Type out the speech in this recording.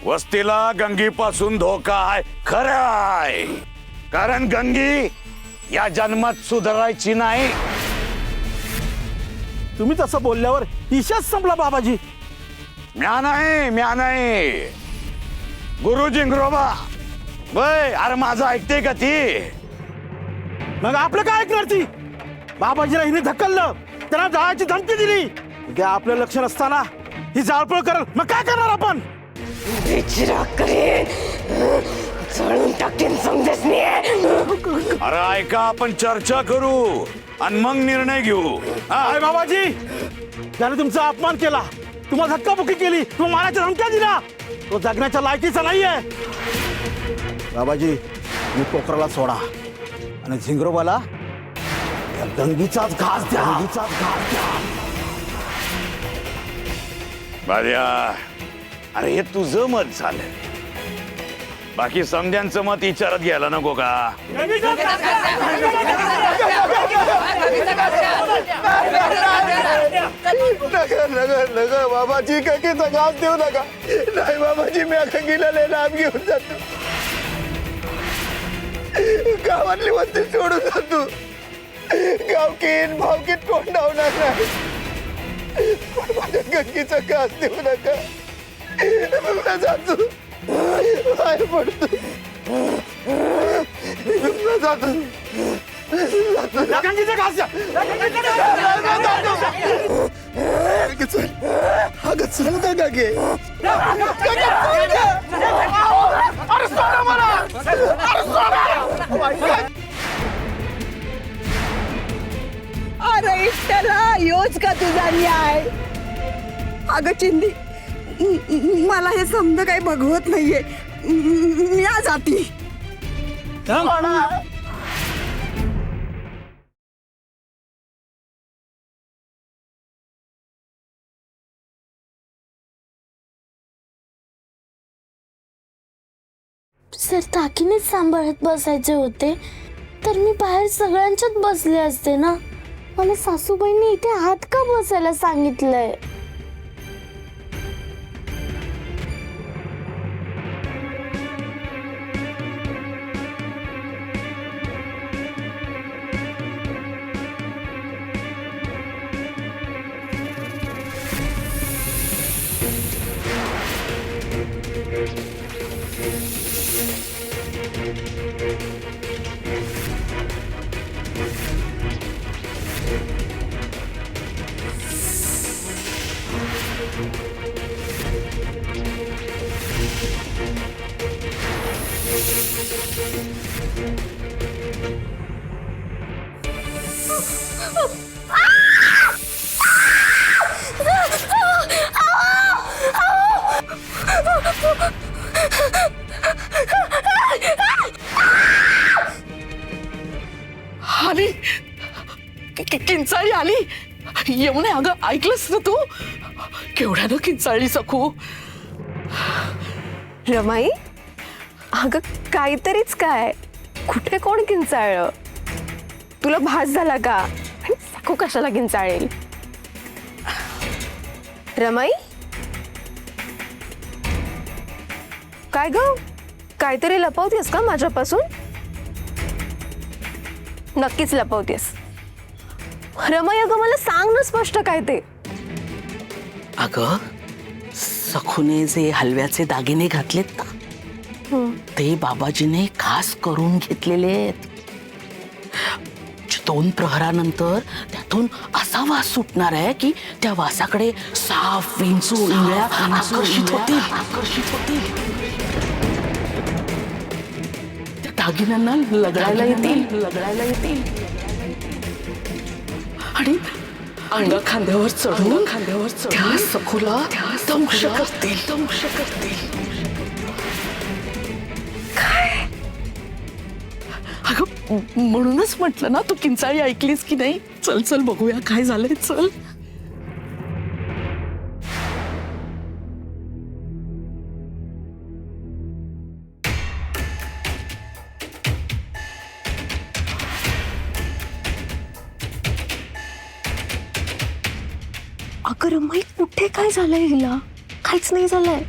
वस्तीला गंगीपासून धोका आहे खरं आहे, कारण गंगी या जन्मात सुधारायची नाही. तुम्ही तसं बोलल्यावर ईशाच संपला बाबाजी. म्या नाही गुरु जिंगरोबा. वय अरे माझं ऐकते का ती? मग आपलं काय ऐकणार ती? बाबाजीला हिने धक्कललं, त्यांना जाळाची धमकी दिली. उद्या आपलं लक्ष नसताना ही जाळपोळ करल, मग काय करणार आपण? चळून टाकेन समजत अरे ऐका, आपण चर्चा करू आणि मग निर्णय घेऊ. अरे बाबाजी, त्याने तुमचा अपमान केला, तुम्हाला धक्काबुक्की केली, तुम्हाला मारायच्या धमक्या दिला. तो जगण्याच्या लायकीचा नाहीये. बाबाजी, मी पोखराला सोडा आणि झिंगरोबाला या गंगीचाच घास द्या. बाद्या, अरे हे तुझं मत झालं, बाकी समध्यांचं मत विचारत घ्यायला नको का? नगर बाबाजी, गंगीचा घास देऊ नका. नाही बाबाजी, मी गंगीला लय लांब घेऊन जातो, गावातली वस्ती सोडून जातो. गावकीन भावकीत कोंडावणार नाही, पण माझ्या गंगीचा घास देऊ नका. मी जातो, बाहेर पडतो, जातो. गंगीचा घास द्या. अगं चल का गागे? अरे सोडा मला, अरे सोडा. अरे इट्टला, योच का तुझा न्याय? अगं चिंदी, मला हे समज काही बघवत नाहीये. मी आज जाती. सर ताकीनेच सांभाळत बसायचे होते तर मी बाहेर सगळ्यांच्यात बसले असते ना. मला सासूबाईंनी इथे हात का बसायला सांगितलंय? आली किंचाळी आली. येऊन अगं ऐकलंस ना तू? केवढ्यानं किंचाळली सखू. रमाई, अगं काहीतरीच काय, कुठे कोण किंचाळलं? तुला भास झाला का? आणि सखू कशाला किंचाळेल? रमाई, काय ग, काहीतरी लपवतेस का माझ्यापासून? नक्कीच लपवतेस. रमाई, अगं मला सांग ना स्पष्ट काय ते. अगं, सखूने जे हलव्याचे दागिने घातलेत ना, ते बाबाजीने खास करून घेतलेले आहेत. 2 प्रहरानंतर त्यातून असा वास सुटणार आहे की त्या वासाकडे साफ विंचू इंगळ्या आकर्षित होतील. त्या दागिन्यांना लगडायला येतील आणि अंग खांद्यावर चढून त्या सखूला दंश करतील. अगं म्हणूनच म्हटलं ना, तू किंचाळी ऐकलीस की नाही? चल चल बघूया काय झालंय. चल. अगं रमाई, कुठे काय झालंय हिला? काहीच नाही झालंय.